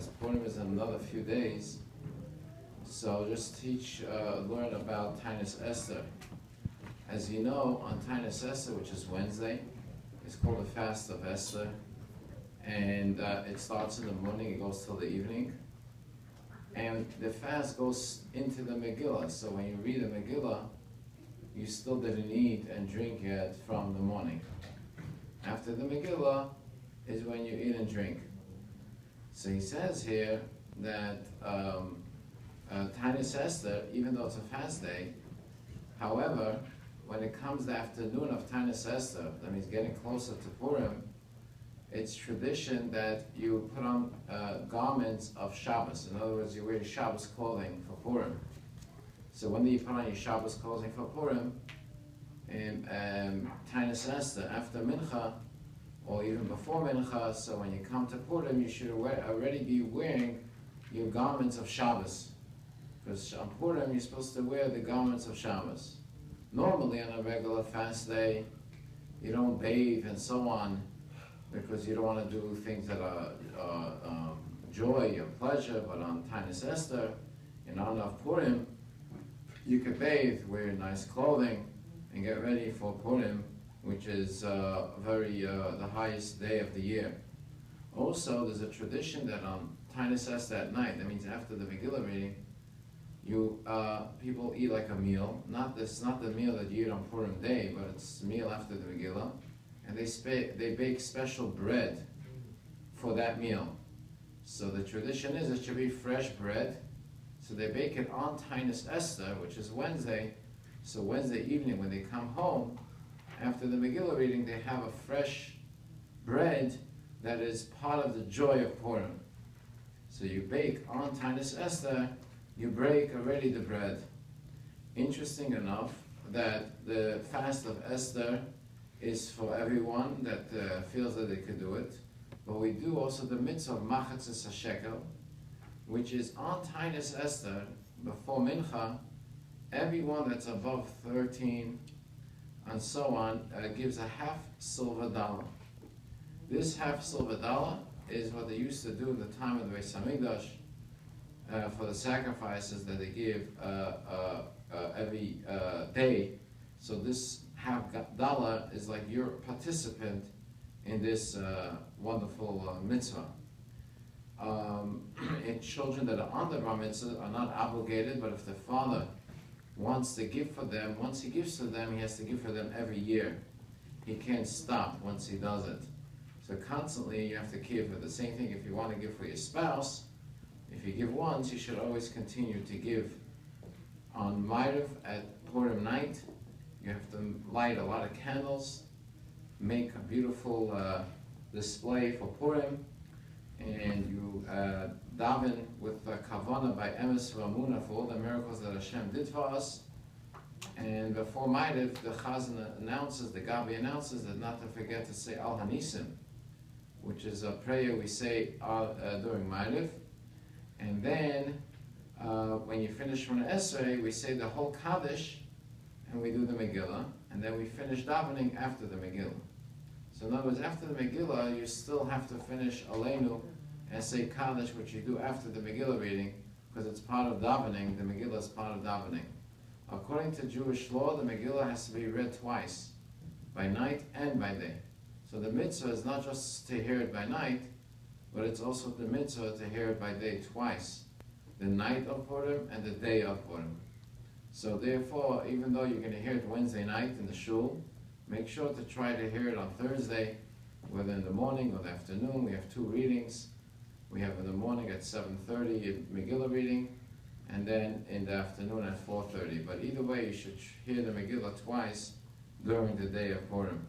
as Purim is in another few days, so just learn about taanit Esther. As you know, on taanit Esther, which is Wednesday, it's called the Fast of Esther, and it starts in the morning, it goes till the evening, and the fast goes into the Megillah. So when you read the Megillah, you still didn't eat and drink yet from the morning. After the Megillah is when you eat and drink. So he says here that taanit Esther, even though it's a fast day, however, when it comes the afternoon of taanit Esther, that means getting closer to Purim, it's tradition that you put on garments of Shabbos. In other words, you wear Shabbos clothing for Purim. So when do you put on your Shabbos clothing for Purim? In taanit Esther, after Mincha, or even before Mincha. So when you come to Purim, you should already be wearing your garments of Shabbos. Because on Purim, you're supposed to wear the garments of Shabbos. Normally, on a regular fast day, you don't bathe and so on, because you don't want to do things that are joy or pleasure. But on taanit Esther, in honor of Purim, you could bathe, wear nice clothing, and get ready for Purim, which is the highest day of the year. Also, there's a tradition that on taanit Esther at night, that means after the Megillah reading, people eat like a meal. Not the meal that you eat on Purim day, but it's a meal after the Megillah. And they bake special bread for that meal. So the tradition is it should be fresh bread. So they bake it on taanit Esther, which is Wednesday. So Wednesday evening when they come home, after the Megillah reading, they have a fresh bread that is part of the joy of Purim. So you bake on taanit Esther, you break already the bread. Interesting enough that the fast of Esther is for everyone that feels that they could do it. But we do also the mitzvah of machatzis hashekel, which is on taanit Esther, before Mincha, everyone that's above 13 and so on gives a half silver dollar. This half silver dollar is what they used to do at the time of the Beis Hamikdash for the sacrifices that they give every day. So this half dollar is like your participant in this wonderful mitzvah. And children that are on the bar mitzvah are not obligated, but if the father wants to give for them, once he gives to them, he has to give for them every year. He can't stop once he does it. So constantly you have to give. The same thing if you want to give for your spouse. If you give once, you should always continue to give. On Ma'ariv at Purim night, you have to light a lot of candles, make a beautiful display for Purim, and you daven with kavanah by emes v'amunah for all the miracles that Hashem did for us. And before Ma'ariv, the Chazan announces, the Gabi announces that not to forget to say Al Hanisim, which is a prayer we say during Ma'ariv. And then when you finish from the Esrei, we say the whole Kaddish, and we do the Megillah, and then we finish davening after the Megillah. So in other words, after the Megillah, you still have to finish Aleinu and say Kaddish, which you do after the Megillah reading, because it's part of davening. The Megillah is part of davening. According to Jewish law, the Megillah has to be read twice, by night and by day. So the mitzvah is not just to hear it by night, but it's also the mitzvah to hear it by day twice, the night of Purim and the day of Purim. So therefore, even though you're going to hear it Wednesday night in the shul, make sure to try to hear it on Thursday, whether in the morning or the afternoon. We have two readings. We have in the morning at 7:30 Megillah reading, and then in the afternoon at 4:30. But either way, you should hear the Megillah twice during the day of Purim.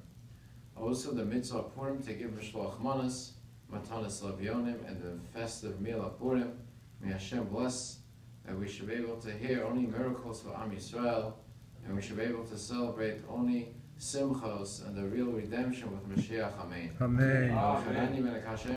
Also, the mitzvah of Purim to give Mishloach Manos, Matanas Lavionim, and the festive meal of Purim. May Hashem bless that we should be able to hear only miracles for Am Yisrael, and we should be able to celebrate only simchos and the real redemption with Mashiach. Amen. Amen.